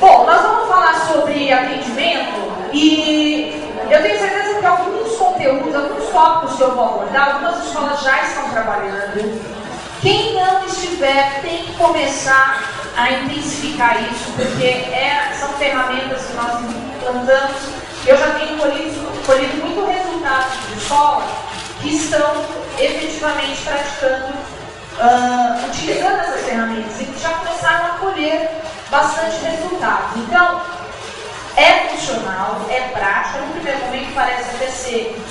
Bom, nós vamos falar sobre atendimento e eu tenho certeza que alguns conteúdos, alguns tópicos que eu vou abordar, algumas escolas já estão trabalhando. Quem não estiver tem que começar a intensificar isso, porque são ferramentas que nós implantamos. Eu já tenho colhido muito resultado de escola que estão efetivamente praticando, utilizando essas ferramentas e que já começaram a colher bastante resultados. Então, é funcional, é prática. No primeiro momento parece até ser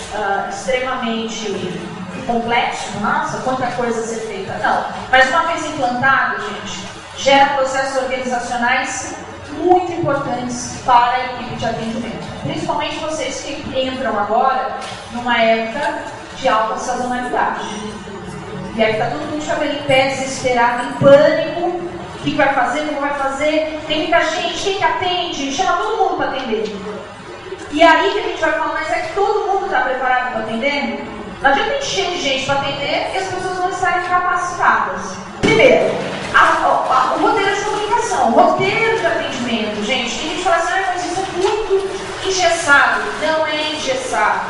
extremamente complexo. Nossa, quanta coisa a ser feita. Não, mas uma vez implantado, gente, gera processos organizacionais muito importantes para a equipe de atendimento. Principalmente vocês que entram agora numa época de alta sazonalidade. E aí está todo mundo de cabelo em pé, desesperado, em pânico. O que vai fazer, como vai fazer? Tem muita gente, quem que atende? Chama todo mundo para atender. E aí que a gente vai falar, mas é que todo mundo está preparado para atender? Não adianta encher de gente para atender e as pessoas não estarem capacitadas. Primeiro, o roteiro de comunicação, o roteiro de atendimento. Gente, tem gente que fala assim, mas isso é muito engessado. Não é engessado.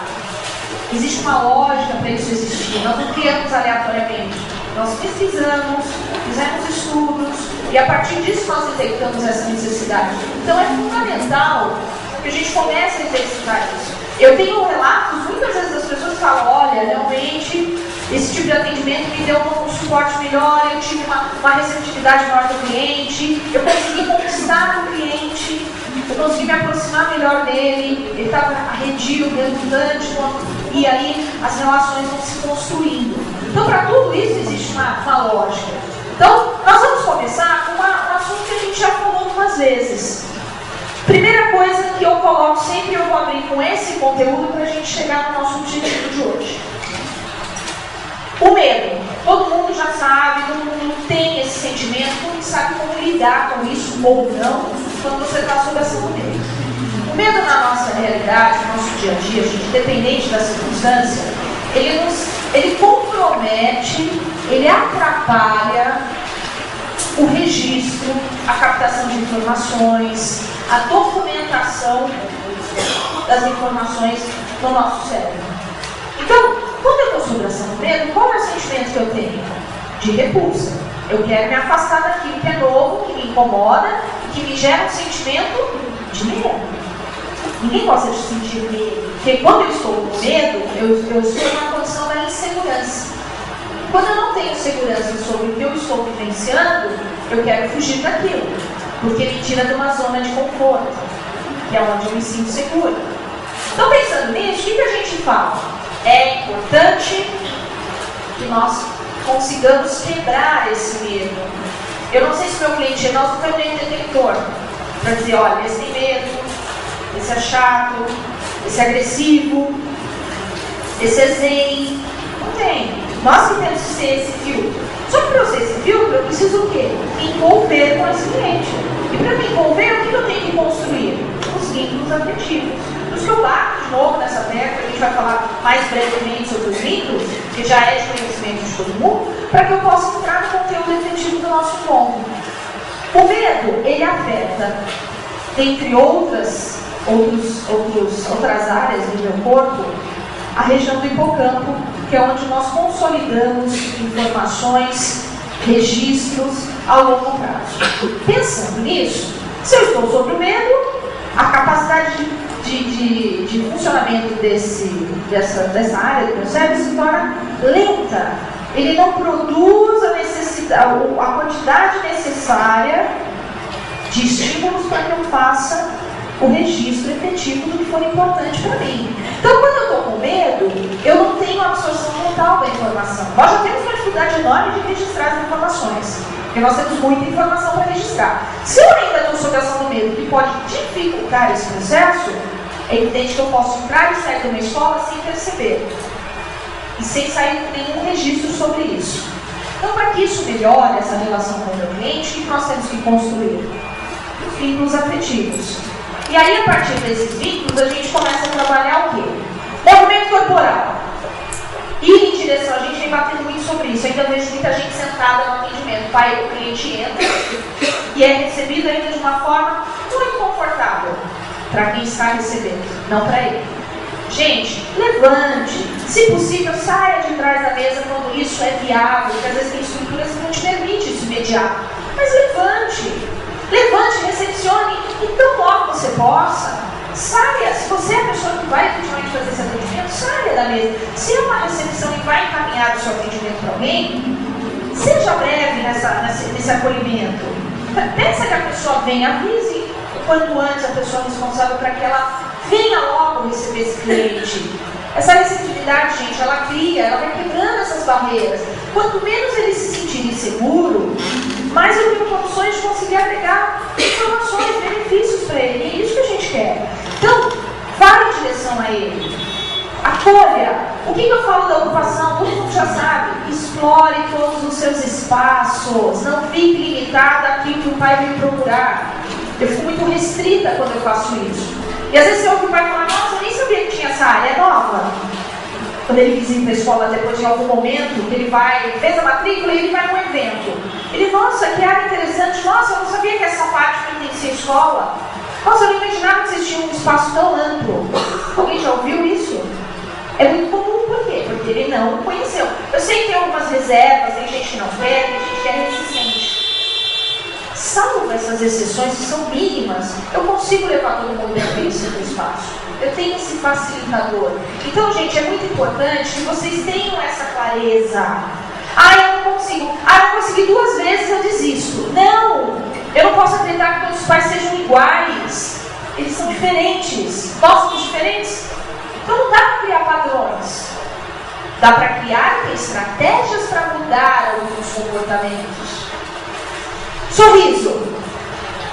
Existe uma lógica para isso existir. Nós não criamos aleatoriamente. Nós pesquisamos, fizemos estudos e a partir disso nós detectamos essa necessidade. Então é fundamental que a gente comece a exercitar isso. Eu tenho relatos, muitas vezes as pessoas falam, olha, realmente esse tipo de atendimento me deu um suporte melhor, eu tive uma receptividade maior do cliente, eu consegui conquistar o cliente, eu consegui me aproximar melhor dele, ele estava arredio, redundante, e aí as relações vão se construindo. Então, para tudo isso existe uma lógica. Então, nós vamos começar com um assunto que a gente já falou algumas vezes. Primeira coisa que eu coloco sempre, eu vou abrir com esse conteúdo para a gente chegar no nosso objetivo de hoje. O medo. Todo mundo já sabe, todo mundo tem esse sentimento, todo mundo sabe como lidar com isso ou não, quando você está sob ação do medo. O medo na nossa realidade, no nosso dia a dia, independente da circunstância, ele compromete, ele atrapalha o registro, a captação de informações, a documentação das informações no nosso cérebro. Então, quando eu estou sob ação do medo, qual é o sentimento que eu tenho? De repulsa. Eu quero me afastar daquilo que é novo, que me incomoda, que me gera um sentimento de medo. Ninguém gosta de sentir medo, porque quando eu estou com medo, eu estou numa condição da insegurança. Quando eu não tenho segurança sobre o que eu estou vivenciando, eu quero fugir daquilo, porque me tira de uma zona de conforto, que é onde eu me sinto segura. Então, pensando nisso, o que a gente fala? É importante que nós consigamos quebrar esse medo. Eu não sei se meu cliente é nosso, não tem detector para dizer, olha, esse tem medo, esse é chato, esse é agressivo, esse é zen. Não tem. Nós que temos que ser esse filtro. Só que para eu ser esse filtro, eu preciso o quê? Me envolver com esse cliente. E para me envolver, o que eu tenho que construir? Os vínculos afetivos. Por isso que eu bato de novo nessa tecla, a gente vai falar mais brevemente sobre os vínculos, que já é de conhecimento de todo mundo, para que eu possa entrar no conteúdo efetivo do nosso encontro. O medo, ele afeta, dentre outras áreas do meu corpo, a região do hipocampo, que é onde nós consolidamos informações, registros ao longo prazo. Pensando nisso, se eu estou sob o medo, a capacidade de funcionamento dessa área do meu cérebro se torna lenta. Ele não produz a quantidade necessária de estímulos para que eu faça o registro efetivo do que for importante para mim. Então, quando eu estou com medo, eu não tenho a absorção total da informação. Nós já temos uma dificuldade enorme de registrar as informações, porque nós temos muita informação para registrar. Se eu ainda estou sob a ação do medo, que pode dificultar esse processo, é evidente que eu posso entrar e sair de uma escola sem perceber, e sem sair com nenhum registro sobre isso. Então, para que isso melhore, essa relação com o meu cliente, o que nós temos que construir? Os vínculos afetivos. E aí, a partir desses vínculos, a gente começa a trabalhar o quê? Movimento corporal. Ir em direção, a gente vem batendo muito sobre isso. Ainda vejo muita gente sentada no atendimento. O cliente entra e é recebido ainda de uma forma para quem está recebendo, não para ele. Gente, levante. Se possível, saia de trás da mesa quando isso é viável, porque às vezes tem estruturas que não te permitem isso imediato. Mas levante, recepcione, e tão logo você possa, saia. Se você é a pessoa que vai efetivamente fazer esse atendimento, saia da mesa. Se é uma recepção e vai encaminhar o seu atendimento para alguém, seja breve nesse acolhimento. Peça que a pessoa venha, avise o quanto antes a pessoa responsável para que ela venha logo receber esse cliente. Essa receptividade, gente, ela vai quebrando essas barreiras. Quanto menos ele se sentir inseguro, mais eu tenho condições de conseguir agregar informações, benefícios para ele. E é isso que a gente quer. Então, vá em direção a ele. Acolha. O que eu falo da ocupação? Todo mundo já sabe. Explore todos os seus espaços. Não fique limitada àquilo que o pai vem procurar. Eu fico muito restrita quando eu faço isso. E às vezes você ouve o pai falar, nossa, eu nem sabia que tinha essa área, é nova. Quando ele visita a escola depois de algum momento, que ele fez a matrícula e ele vai num evento. Ele, nossa, que área interessante, nossa, eu não sabia que essa parte pertencia à escola. Nossa, eu não imaginava que vocês tinham um espaço tão amplo. Alguém já ouviu isso? É muito comum, por quê? Porque ele não conheceu. Eu sei que tem algumas reservas, tem gente que não quer, tem gente que é resistente. Salvo essas exceções que são mínimas, eu consigo levar todo mundo dentro desse espaço. Eu tenho esse facilitador. Então, gente, é muito importante que vocês tenham essa clareza. Eu não consigo. Eu consegui 2 vezes, eu desisto. Não! Eu não posso acreditar que todos os pais sejam iguais. Eles são diferentes. Nós somos diferentes. Então não dá para criar padrões. Dá para criar estratégias para mudar alguns comportamentos. Sorriso.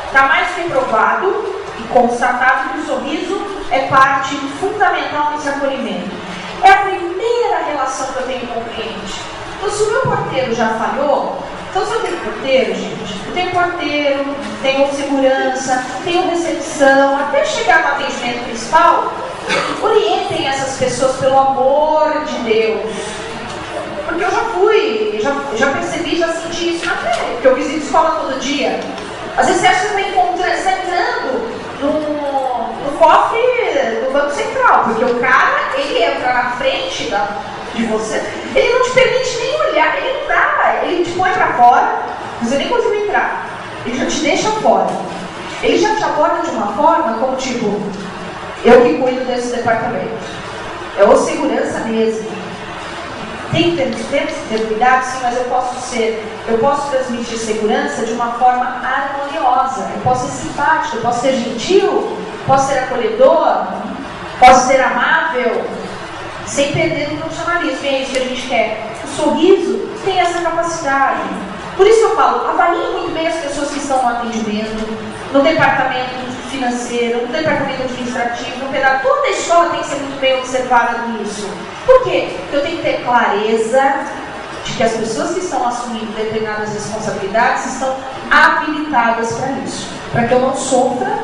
Está mais que provado e constatado que o sorriso é parte fundamental nesse acolhimento. É a primeira relação que eu tenho com o cliente. Então, se o meu porteiro já falhou, então se eu tenho porteiro, gente, eu tenho porteiro, tenho segurança, tenho recepção, até chegar no atendimento principal, orientem essas pessoas pelo amor de Deus. Porque eu já fui, já percebi, já senti isso na pele, porque eu visito escola todo dia. Às vezes você acha que você está entrando no cofre do Banco Central, porque o cara, ele entra na frente de você, ele não te permite nem olhar, ele não dá, ele te põe para fora, você nem conseguiu entrar, ele já te deixa fora. Ele já te aborda de uma forma como tipo, eu que cuido desse departamento. É o segurança mesmo. Tem que ter cuidado, sim, mas eu posso transmitir segurança de uma forma harmoniosa. Eu posso ser simpático, eu posso ser gentil, posso ser acolhedor, posso ser amável, sem perder o profissionalismo. E é isso que a gente quer. O sorriso tem essa capacidade. Por isso eu falo, avalie muito bem as pessoas que estão no atendimento, no departamento financeiro, no departamento administrativo, no pedaço. Toda a escola tem que ser muito bem observada nisso. Por quê? Porque eu tenho que ter clareza de que as pessoas que estão assumindo determinadas responsabilidades estão habilitadas para isso. Para que eu não sofra.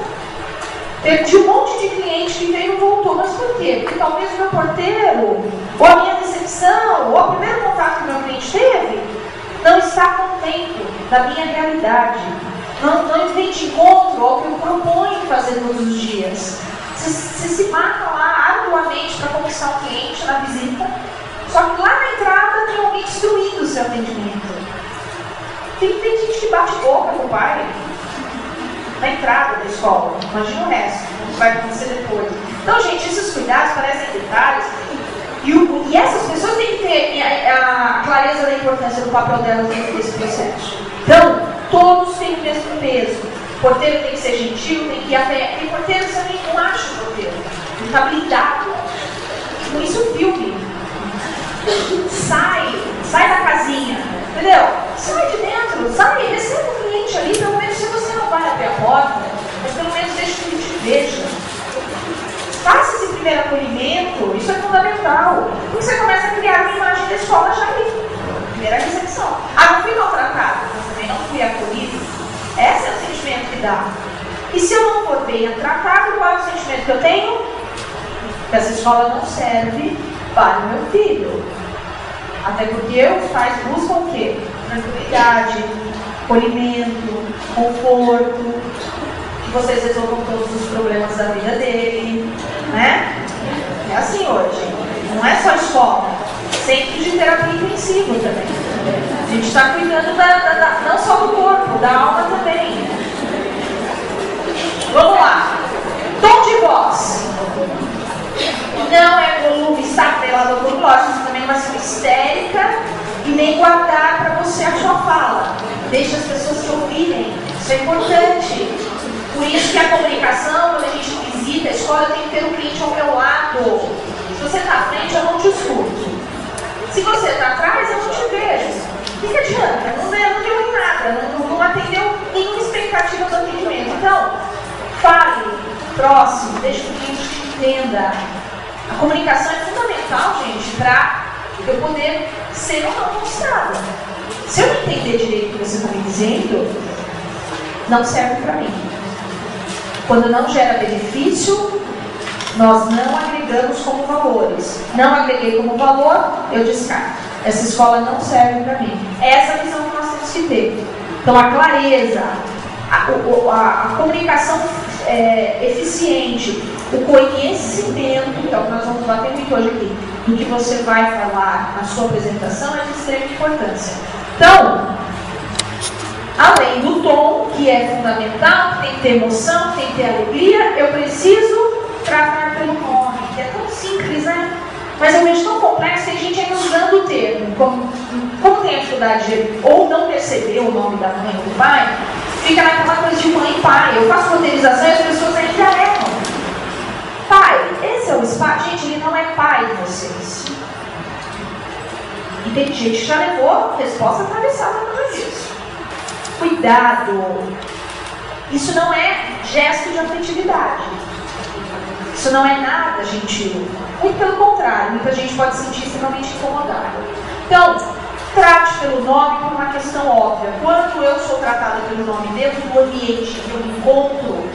Perdi um monte de cliente que veio e voltou. Mas por quê? Porque talvez o meu porteiro, ou a minha recepção, ou o primeiro contato que o meu cliente teve, não está contente da minha realidade. Não vem de encontro ao que eu proponho fazer todos os dias. Você se mata lá arduamente para conquistar um cliente na visita, só que lá na entrada tem alguém destruindo o seu atendimento. Tem gente que bate boca com o pai na entrada da escola. Imagina o resto, o que vai acontecer depois. Então, gente, esses cuidados parecem detalhes. E essas pessoas têm que ter a clareza da importância do papel delas dentro desse processo. Então, todos têm o mesmo peso. O porteiro tem que ser gentil, tem que ir até. Tem porteiro que também não acha o porteiro. Ele está blindado. Por isso o filme. Sai da casinha. Entendeu? Sai de dentro, sai, receba o cliente ali, pelo menos se você não vai até a porta, mas pelo menos deixe que ele te veja. Faça esse primeiro acolhimento, isso é fundamental. Porque você começa a criar uma imagem da escola já ali. Primeira recepção. Não fui maltratado, mas também não fui acolhido. Esse é o sentimento que dá. E se eu não for bem tratado, qual é o sentimento que eu tenho? Que essa escola não serve para o meu filho. Até porque os pais buscam o quê? Tranquilidade, acolhimento, conforto. vocês resolvam todos os problemas da vida dele, né? É assim hoje. Não é só escola, centro de terapia intensiva também. A gente está cuidando não só do corpo, da alma também. Vamos lá. Tom de voz. Não é volume, está atrelado ao volume, lógico, você também não vai ser histérica e nem guardar para você a sua fala. Deixa as pessoas te ouvirem, isso é importante. Por isso que a comunicação, quando a gente visita a escola, eu tenho que ter um cliente ao meu lado. Se você está à frente, eu não te escuto. Se você está atrás, eu não te vejo. O que adianta? Não deu em nada, não atendeu nenhuma expectativa do atendimento. Então, fale próximo, deixe que o cliente te entenda. A comunicação é fundamental, gente, para eu poder ser ou não conquistada. Se eu não entender direito o que você está me dizendo, não serve para mim. Quando não gera benefício, nós não agregamos como valores. Não agreguei como valor, eu descarto. Essa escola não serve para mim. É essa visão que nós temos que ter. Então, a clareza, a comunicação eficiente, o conhecimento, que é o que nós vamos bater muito hoje aqui, do que você vai falar na sua apresentação, é de extrema importância. Então, além do tom, que é fundamental, tem que ter emoção, tem que ter alegria, eu preciso tratar pelo nome, que é tão simples, né? Mas eu vejo tão complexo, tem gente ainda usando o termo. Como tem a dificuldade de ou não perceber o nome da mãe ou do pai, fica naquela coisa de mãe e pai. Eu faço roteirização e as pessoas ainda erram. Pai, esse é o espaço. Gente, ele não é pai de vocês. E tem gente que já levou resposta atravessada por causa disso. Cuidado. Isso não é gesto de afetividade. Isso não é nada gentil. Muito pelo contrário, muita gente pode se sentir extremamente incomodada. Então, trate pelo nome por uma questão óbvia. Quando eu sou tratada pelo nome dentro do ambiente que eu me encontro,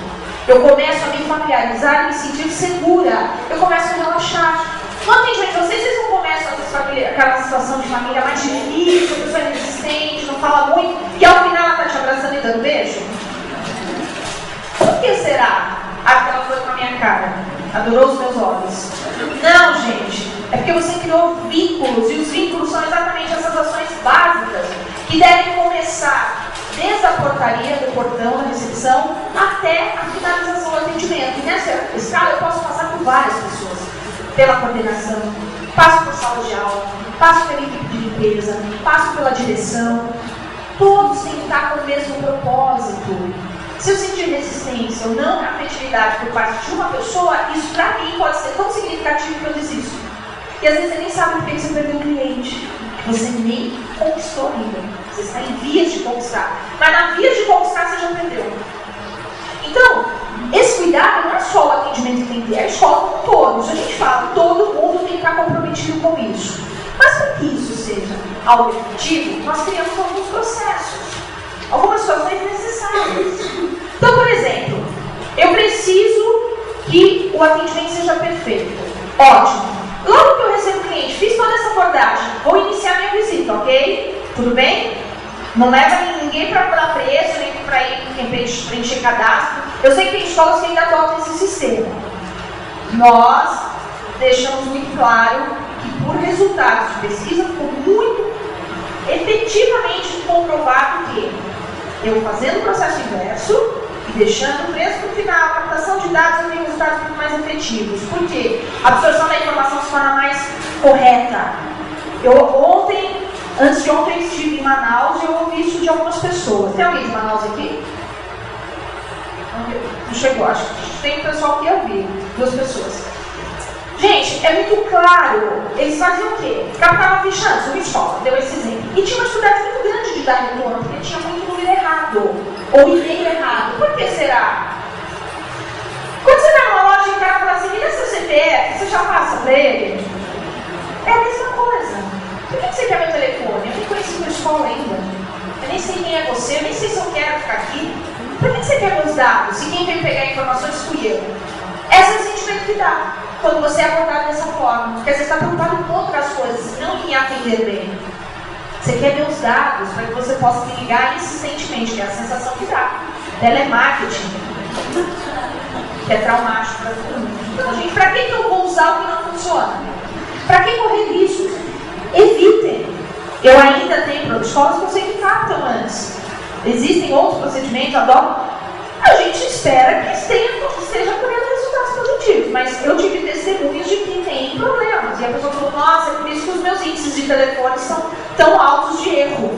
eu começo a me familiarizar e me sentir segura. Eu começo a relaxar. No atendimento de vocês não começam aquela situação de família mais difícil, a pessoa é resistente, não fala muito, e ao final ela está te abraçando e dando beijo? Por que será? Ah, ela foi com a minha cara. Adorou os meus olhos. Não, gente. É porque você criou vínculos. E os vínculos são exatamente essas ações básicas que devem começar desde a portaria, do portão, da recepção, até a finalização do atendimento. E nessa escala eu posso passar por várias pessoas. Pela coordenação, passo por sala de aula, passo pela equipe de limpeza, passo pela direção. Todos têm que estar com o mesmo propósito. Se eu sentir resistência ou não afetividade por parte de uma pessoa, isso para mim pode ser tão significativo que eu desisto. E às vezes você nem sabe por que você perdeu um cliente. Você nem conquistou ainda. Você está em vias de conquistar. Mas na vias de conquistar você já perdeu. Então, esse cuidado não é só o atendimento que tem que ter, é a escola como um todo. Isso a gente fala, todo mundo tem que estar comprometido com isso. Mas para que isso seja algo efetivo, nós criamos alguns processos. Algumas situações necessárias. Então, por exemplo, eu preciso que o atendimento seja perfeito. Ótimo. Logo que eu recebo o cliente, fiz toda essa abordagem, vou iniciar minha visita, ok? Tudo bem? Não leva ninguém para dar preço, nem para ir preencher cadastro. Eu sei que tem escolas que ainda adotam esse sistema. Nós deixamos muito claro que por resultados de pesquisa ficou muito efetivamente comprovado que eu fazendo o processo inverso e deixando o preço para o final, a captação de dados, eu tenho resultados muito mais efetivos. Por quê? A absorção da informação se torna mais correta. Antes de ontem, estive em Manaus e eu ouvi isso de algumas pessoas. Tem alguém de Manaus aqui? Não chegou, acho que tem um pessoal que eu vi, 2 pessoas. Gente, é muito claro, eles faziam o quê? Captavam ficha antes, uma escola, deu esse exemplo. E tinha uma dificuldade muito grande de dar retorno, porque tinha muito número errado, ou e-mail errado. Por que será? Quando você vai numa loja e o cara fala assim, me dá seu CPF, você já passa para ele? É a mesma coisa. Por que você quer meu telefone? Eu nem conheci minha escola ainda. Eu nem sei quem é você, eu nem sei se eu quero ficar aqui. Por que você quer meus dados? E quem veio pegar informações fui eu. Esse é o sentimento que dá quando você é abordado dessa forma. Porque você está preocupado com outras coisas, não em me atender bem. Você quer meus dados para que você possa me ligar insistentemente, que é a sensação que dá. Telemarketing. Que é traumático para todo mundo. Então, gente, para que eu vou usar o que não funciona? Para que correr risco? Evitem. Eu ainda tenho protocolos que eu sei que captam antes. Existem outros procedimentos, adoro. A gente espera que esteja colhendo resultados positivos, mas eu tive testemunhas de que tem problemas. E a pessoa falou, nossa, é por isso que os meus índices de telefone são tão altos de erro.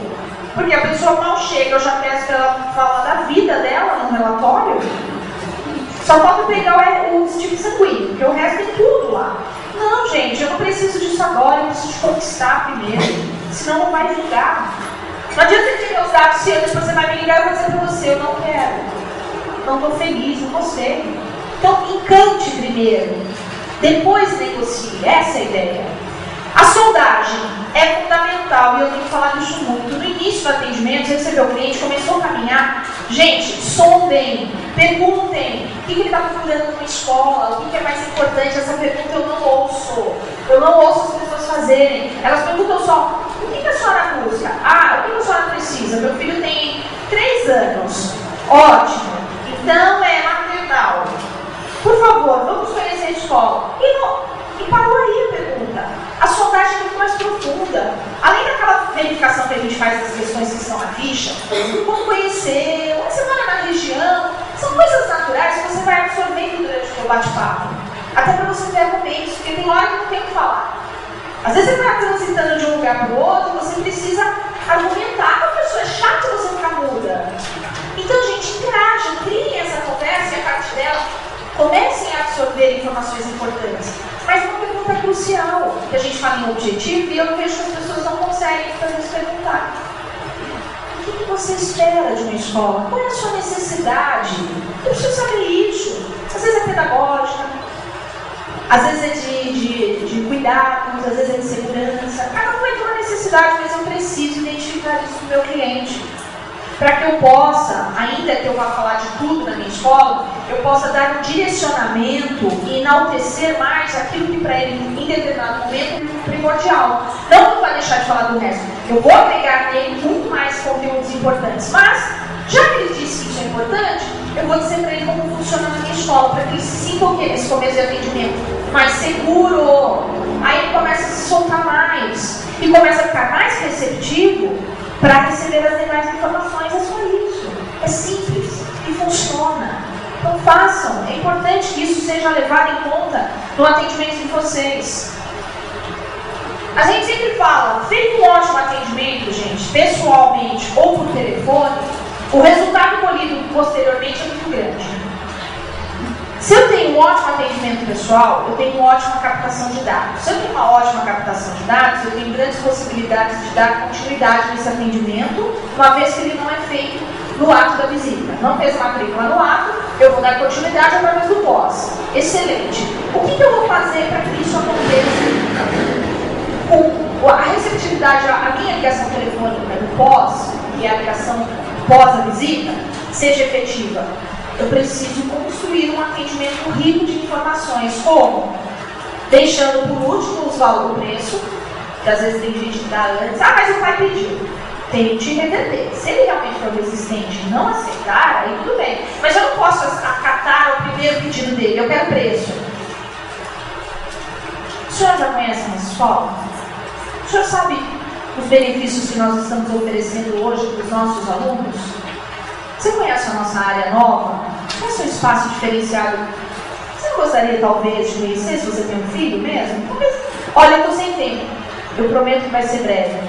Porque a pessoa mal chega, eu já peço para ela falar da vida dela no relatório. Só falta pegar o tipo sanguíneo, porque o resto tem tudo lá. Não, gente, eu não preciso disso agora, eu preciso conquistar primeiro. Senão não vai ligar. Não adianta ter meus dados se antes você vai me ligar e eu vou dizer para você, eu não quero. Não estou feliz, não gostei. Então, encante primeiro. Depois negocie. Essa é a ideia. A sondagem é fundamental e eu tenho falado isso muito. No início do atendimento, você recebeu o cliente, começou a caminhar. Gente, sondem, perguntem o que ele está procurando numa escola, o que é mais importante. Essa pergunta eu não ouço. Eu não ouço as pessoas fazerem. Elas perguntam só, o que a senhora busca? Ah, o que a senhora precisa? Meu filho tem 3 anos. Ótimo. Então é maternal. Por favor, vamos conhecer a escola. E parou aí a pergunta. A sondagem é muito mais profunda. Além daquela verificação que a gente faz das questões que estão na ficha, como conhecer, onde você mora na região, são coisas naturais que você vai absorvendo durante o seu bate-papo. Até para você ter argumentos, porque tem hora que não tem o que falar. Às vezes você vai transitando de um lugar para o outro e você precisa argumentar com a pessoa. É chato você ficar muda. Então, gente, interajam, criem essa conversa e a partir dela comecem a absorver informações importantes. Mas uma pergunta crucial, que a gente fala em objetivo e eu vejo que as pessoas não conseguem fazer se perguntar. O que você espera de uma escola? Qual é a sua necessidade? Eu preciso saber isso. Às vezes é pedagógica, às vezes é de cuidados, às vezes é de segurança. Cada um vai ter uma necessidade, mas eu preciso identificar isso no meu cliente. Para que eu possa, ainda que eu vá falar de tudo na minha escola, eu possa dar um direcionamento e enaltecer mais aquilo que para ele, em determinado momento, é primordial. Não que eu vá deixar de falar do resto. Eu vou agregar nele muito mais conteúdos importantes. Mas, já que ele disse que isso é importante, eu vou dizer para ele como funciona na minha escola, para que ele se sinta o quê nesse começo de atendimento? Mais seguro. Aí ele começa a se soltar mais. E começa a ficar mais receptivo para receber as demais informações. É só isso. É simples e funciona. Então façam. É importante que isso seja levado em conta no atendimento de vocês. A gente sempre fala, feito um ótimo atendimento, gente, pessoalmente ou por telefone, o resultado colhido posteriormente é muito grande. Se eu tenho um ótimo atendimento pessoal, eu tenho uma ótima captação de dados. Se eu tenho uma ótima captação de dados, eu tenho grandes possibilidades de dar continuidade nesse atendimento, uma vez que ele não é feito no ato da visita. Não fez matrícula no ato, eu vou dar continuidade através do pós. Excelente. O que eu vou fazer para que isso aconteça? A receptividade, a minha ligação telefônica do pós, que é a ligação pós a visita, seja efetiva. Eu preciso construir um atendimento rico de informações, como? Deixando por último o preço, que às vezes tem gente que dá antes, mas o pai pediu. Tente reverter. Se ele realmente for resistente e não aceitar, aí tudo bem. Mas eu não posso acatar o primeiro pedido dele, eu quero preço. O senhor já conhece a nossa escola? O senhor sabe os benefícios que nós estamos oferecendo hoje para os nossos alunos? Você conhece a nossa área nova? Conhece um espaço diferenciado? Você não gostaria, talvez, de conhecer, se você tem um filho mesmo? Talvez. Olha, eu estou sem tempo. Eu prometo que vai ser breve.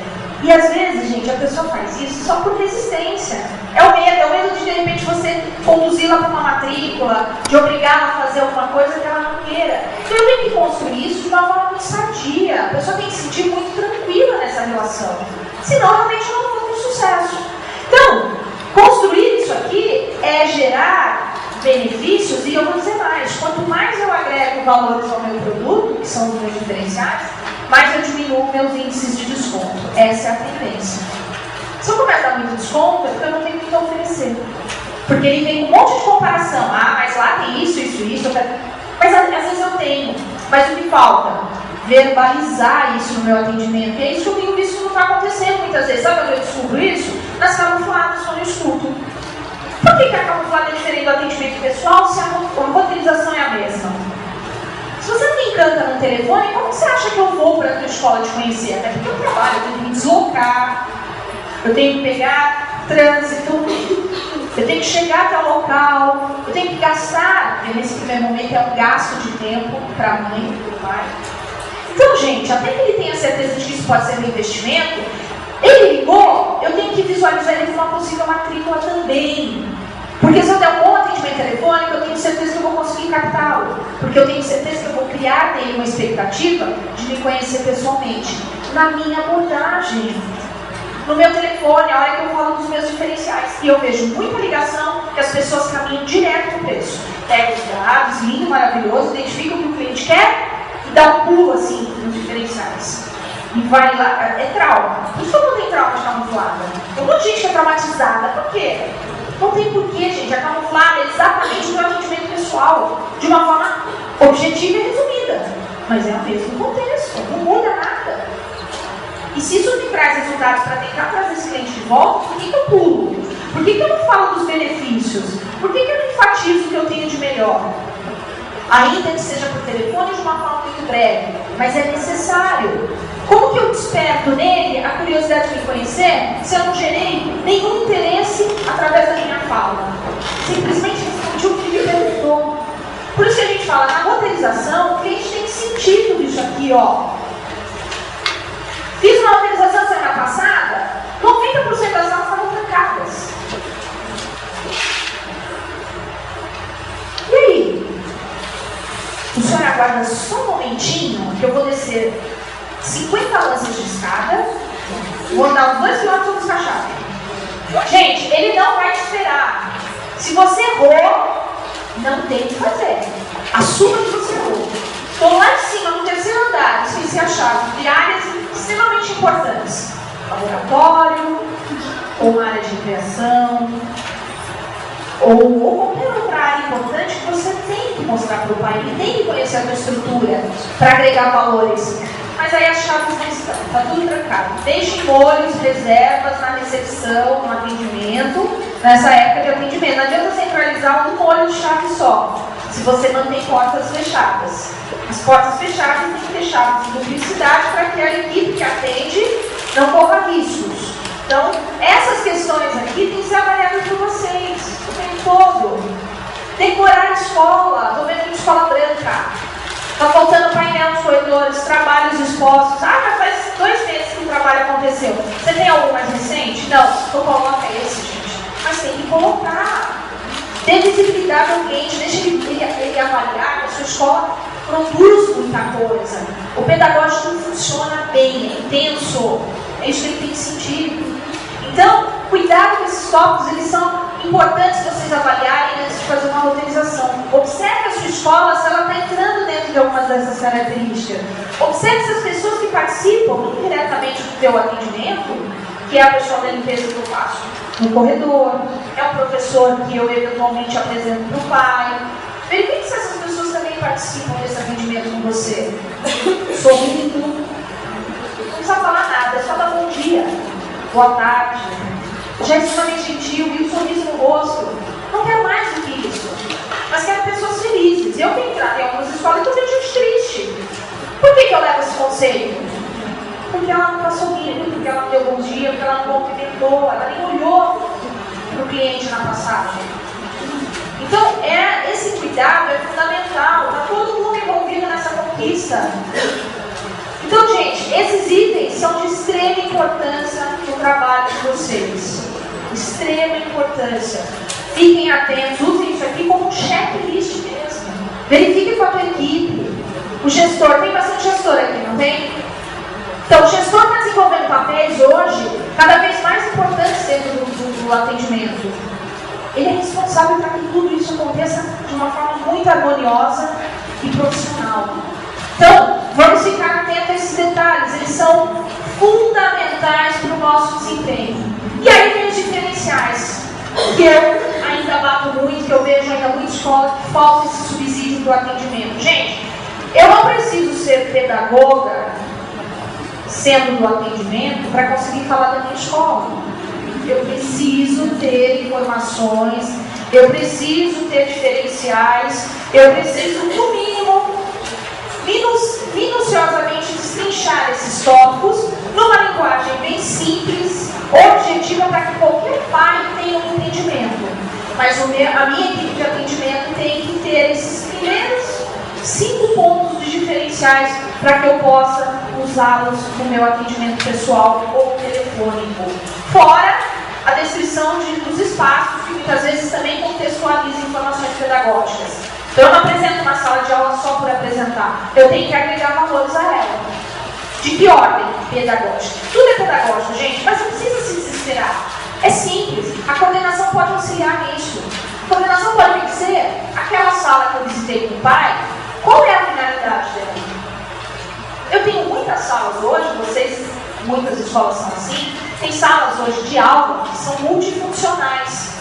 E às vezes, gente, a pessoa faz isso só por resistência. É o medo de repente você conduzi-la para uma matrícula, de obrigá-la a fazer alguma coisa que ela não queira. Então eu tenho que construir isso de uma forma muito sadia. A pessoa tem que se sentir muito tranquila nessa relação. Senão, realmente não vai ter sucesso. Então, construir isso aqui é gerar benefícios, e eu vou dizer mais, quanto mais eu agrego valores ao meu produto, que são os meus diferenciais, mais eu diminuo meus índices de desconto. Essa é a tendência. Se eu começo a dar muito desconto, é porque eu não tenho o que oferecer. Porque ele vem com um monte de comparação. Mas lá tem isso. Mas às vezes eu tenho. Mas o que falta? Verbalizar isso no meu atendimento. E é isso que eu tenho visto que não está acontecendo muitas vezes. Sabe onde eu descubro isso? Nas camufladas, quando eu escuto. Por que a camuflada é diferente do atendimento pessoal se a roteirização é a mesma? Se você me encanta no telefone, como você acha que eu vou para a tua escola te conhecer? Até porque eu trabalho, eu tenho que me deslocar, eu tenho que pegar trânsito, eu tenho que chegar até o local, eu tenho que gastar, porque nesse primeiro momento é um gasto de tempo para a mãe e para o pai. Então, gente, até que ele tenha certeza de que isso pode ser um investimento, ele ligou, eu tenho que visualizar ele com uma possível matrícula também. Porque se eu der um bom atendimento telefônico, eu tenho certeza que eu vou conseguir captá-lo. Porque eu tenho certeza que eu vou criar nele uma expectativa de me conhecer pessoalmente. Na minha abordagem. No meu telefone, a hora que eu falo dos meus diferenciais. E eu vejo muita ligação que as pessoas caminham direto no preço. Pega os dados, lindo, maravilhoso, identifica o que o cliente quer e dá um pulo assim nos diferenciais. E vai lá, é trauma. Por isso não tem trauma de camuflada. Tem um monte de gente que é traumatizada. Por quê? Não tem porquê, gente. A camuflada é exatamente o meu atendimento pessoal. De uma forma objetiva e resumida. Mas é o mesmo contexto. Não muda nada. E se isso me traz resultados para tentar trazer esse cliente de volta, por que eu pulo? Por que eu não falo dos benefícios? Por que eu não enfatizo o que eu tenho de melhor? Ainda que seja por telefone de uma forma muito breve, mas é necessário. Como que eu desperto nele a curiosidade de me conhecer se eu não gerei nenhum interesse através da minha fala? Simplesmente respondi o que ele perguntou. Por isso que a gente fala, na roteirização, o cliente tem que sentir tudo isso aqui, ó. Fiz uma roteirização semana passada, 90% das salas estavam trancadas. E aí? O senhor aguarda só um momentinho que eu vou descer 50 lances de escada, vou andar uns 2 km e vou buscar a chave. Gente, ele não vai te esperar. Se você errou, não tem o que fazer. Assuma que você errou. Estou lá em cima, no terceiro andar, esqueci a chave de áreas extremamente importantes. Laboratório, ou uma área de recreação, ou qualquer outra área importante que você tem que mostrar para o pai. Ele tem que conhecer a tua estrutura para agregar valores. Mas aí as chaves não estão, está tudo trancado. Deixe molhos, reservas na recepção, no atendimento, nessa época de atendimento. Não adianta centralizar um molho de chave só, se você mantém portas fechadas. As portas fechadas têm que ter chaves de duplicidade para que a equipe que atende não corra riscos. Então, essas questões aqui têm que ser avaliadas por vocês o tempo todo. Decorar a escola, estou vendo uma escola branca. Está faltando painel nos corredores, trabalhos expostos. Ah, mas faz 2 meses que o trabalho aconteceu. Você tem algum mais recente? Não, então coloca esse, gente. Mas tem que colocar. Dê visibilidade ao cliente, deixe ele avaliar que a sua escola produz muita coisa. O pedagógico não funciona bem, é intenso. É isso que ele tem que sentir. Então, cuidado com esses tópicos, eles são importantes vocês avaliarem antes de fazer uma roteirização. Observe a sua escola se ela está entrando dentro de algumas dessas características. Observe se as pessoas que participam indiretamente do teu atendimento, que é a pessoa da limpeza que eu faço no corredor, é um professor que eu eventualmente apresento para o pai. Verifique se essas pessoas também participam desse atendimento com você. Sorrindo. Não precisa falar nada, é só dar bom dia, boa tarde. Já é extremamente gentil e um sorriso no rosto. Não quero mais do que isso. Mas quero pessoas felizes. Eu tenho entrado em algumas escolas e estou vendo gente triste. Por que eu levo esse conceito? Porque ela não está sorrindo, porque ela não deu bom dia, porque ela não cumprimentou, ela nem olhou para o cliente na passagem. Então, esse cuidado é fundamental. Está todo mundo envolvido nessa conquista. Então, gente, esses itens são de extrema importância no trabalho de vocês. Extrema importância. Fiquem atentos, usem isso aqui como um checklist mesmo. Verifique com a tua equipe. O gestor, tem bastante gestor aqui, não tem? Então, o gestor está desenvolvendo papéis hoje cada vez mais importantes dentro do atendimento. Ele é responsável para que tudo isso aconteça de uma forma muito harmoniosa e profissional. Então, vamos ficar atentos a esses detalhes, eles são fundamentais para o nosso desempenho. E aí vem os diferenciais, que eu ainda bato muito, que eu vejo ainda muita escola que falta esse subsídio do atendimento. Gente, eu não preciso ser pedagoga, sendo do atendimento, para conseguir falar da minha escola. eu preciso ter informações, eu preciso ter diferenciais, eu preciso, no mínimo, minuciosamente destrinchar esses tópicos numa linguagem bem simples, objetiva, para que qualquer pai tenha um entendimento. Mas a minha equipe de atendimento tem que ter esses primeiros 5 pontos de diferenciais para que eu possa usá-los no meu atendimento pessoal ou telefônico. Fora a descrição dos espaços, que muitas vezes também contextualiza informações pedagógicas. Então, eu não apresento uma sala de aula só por apresentar. Eu tenho que agregar valores a ela. De que ordem? Pedagógica. Tudo é pedagógico, gente, mas não precisa se desesperar. É simples. A coordenação pode auxiliar nisso. A coordenação pode dizer, aquela sala que eu visitei com o pai, qual é a finalidade dela? Eu tenho muitas salas hoje, muitas escolas são assim, tem salas hoje de aula que são multifuncionais.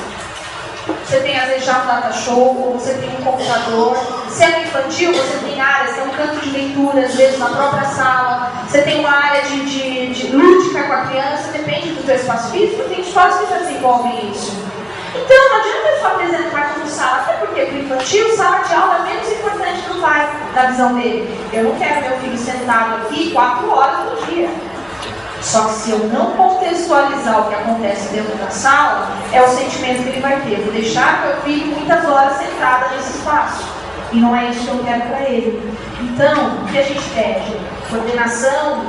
Você tem, às vezes, já um data show, ou você tem um computador. Se é infantil, você tem áreas, tem um canto de leitura, às vezes, na própria sala. Você tem uma área de lúdica com a criança, depende do seu espaço físico, tem espaços que já desenvolvem isso. Então, não adianta eu só apresentar como sala, até porque para o infantil, sala de aula é menos importante que o pai, na visão dele. Eu não quero meu filho sentado aqui 4 horas do dia. Só que se eu não contextualizar o que acontece dentro da sala, é o sentimento que ele vai ter. Eu vou deixar meu filho muitas horas sentado nesse espaço. E não é isso que eu quero para ele. Então, o que a gente pede? Coordenação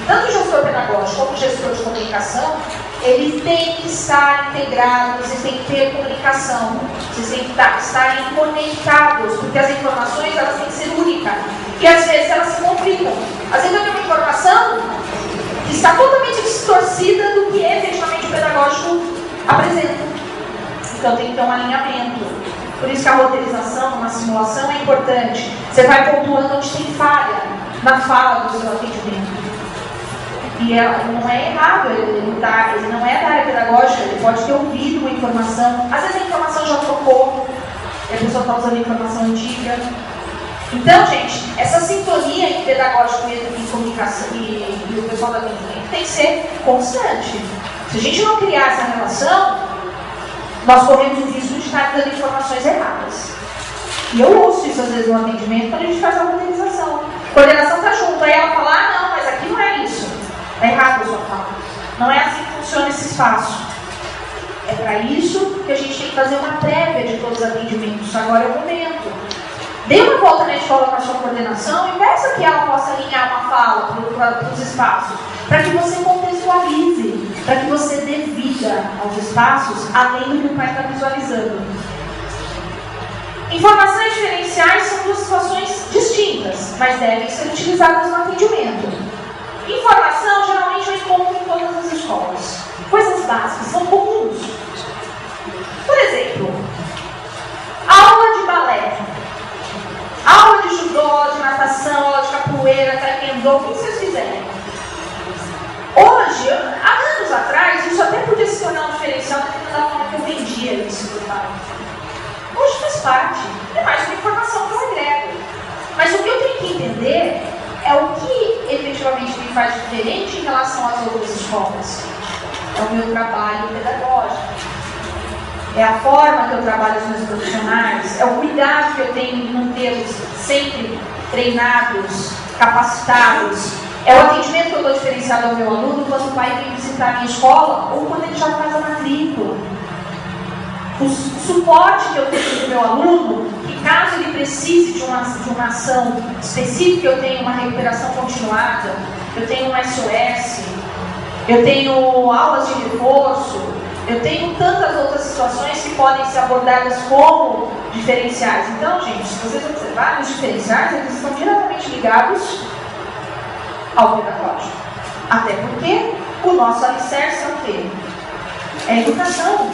tanto o gestor pedagógico como o gestor de comunicação, eles têm que estar integrados, eles têm que ter comunicação, vocês têm que estarem conectados, porque as informações elas têm que ser únicas. E às vezes elas se complicam. Às vezes eu tenho uma informação que está totalmente distorcida do que efetivamente o pedagógico apresenta. Então tem que ter um alinhamento. Por isso que a roteirização, uma simulação é importante. Você vai pontuando onde tem falha na fala do seu atendimento. E não é errado, ele não é da área pedagógica, ele pode ter ouvido uma informação. Às vezes a informação já trocou, e a pessoa está usando a informação antiga. Então, gente, essa sintonia entre pedagógico e comunicação e o pessoal da atendimento tem que ser constante. Se a gente não criar essa relação, nós corremos o risco de estar dando informações erradas. E eu ouço isso às vezes no atendimento quando a gente faz a coordenação. A coordenação está junto, aí ela fala, não, mas aqui não é isso. Está errado a sua fala. Não é assim que funciona esse espaço. É para isso que a gente tem que fazer uma prévia de todos os atendimentos. Agora é o momento. Dê uma volta na escola com a sua coordenação e peça que ela possa alinhar uma fala para os espaços, para que você contextualize, para que você dê vida aos espaços, além do que o pai está visualizando. Informações diferenciais são 2 situações distintas, mas devem ser utilizadas no atendimento. Informação, geralmente, eu encontro em todas as escolas. Coisas básicas, são comuns. Por exemplo, aula de balé. Aula de judô, de natação, aula de capoeira, taekwondo, o que vocês fizerem. Hoje, há anos atrás, isso até podia se tornar um diferencial dependendo da forma que eu vendia isso para o pai. Hoje faz parte, é mais uma informação que eu agrego. Mas o que eu tenho que entender é o que efetivamente me faz diferente em relação às outras escolas. É o meu trabalho pedagógico. É a forma que eu trabalho os meus profissionais, é o cuidado que eu tenho em mantê-los sempre treinados, capacitados. É o atendimento que eu dou diferenciado ao meu aluno quando o pai vem visitar a minha escola ou quando ele já faz a matrícula. O suporte que eu tenho do meu aluno, que caso ele precise de uma ação específica, eu tenho uma recuperação continuada, eu tenho um SOS, eu tenho aulas de reforço, eu tenho tantas outras situações que podem ser abordadas como diferenciais. Então, gente, se vocês observarem, os diferenciais, eles estão diretamente ligados ao pedagógico. Até porque o nosso alicerce é o quê? É a educação.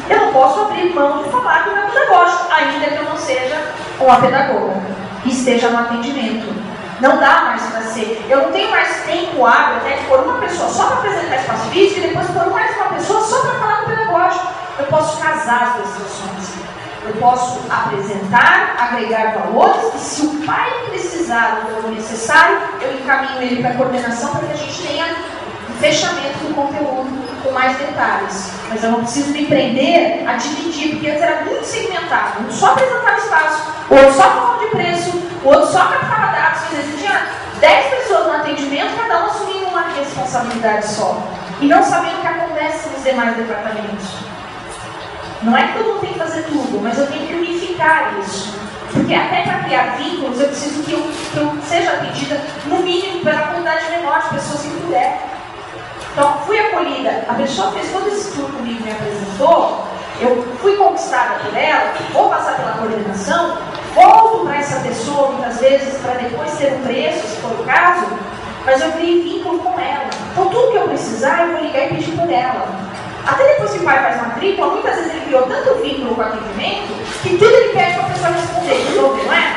Eu não posso abrir mão de falar que não é pedagógico, ainda que eu não seja uma pedagoga, que esteja no atendimento. Não dá mais para ser. Eu não tenho mais tempo hábil até de pôr uma pessoa só para apresentar espaço físico e depois pôr mais uma pessoa só para falar do pedagógico. Eu posso casar as 2 situações. Eu posso apresentar, agregar valores e se o pai precisar do que for necessário, eu encaminho ele para a coordenação para que a gente tenha um fechamento do conteúdo mais detalhes, mas eu não preciso me prender a dividir, porque antes era muito segmentado. Um só apresentava espaço, o outro só falava de preço, o outro só captava dados. Quer dizer, tinha 10 pessoas no atendimento, cada um assumindo uma responsabilidade só. E não sabendo o que acontece nos demais departamentos. Não é que todo mundo tem que fazer tudo, mas eu tenho que unificar isso. Porque até para criar vínculos, eu preciso que eu seja atendida, no mínimo, pela quantidade menor de pessoas que puder. Então, fui acolhida, a pessoa fez todo esse tour comigo, me apresentou, eu fui conquistada por ela, vou passar pela coordenação, volto para essa pessoa, muitas vezes, para depois ter um preço, se for o caso, mas eu criei vínculo com ela. Então, tudo que eu precisar, eu vou ligar e pedir por ela. Até depois que o pai faz matrícula, muitas vezes ele criou tanto vínculo com o atendimento, que tudo ele pede para a pessoa responder. Não é?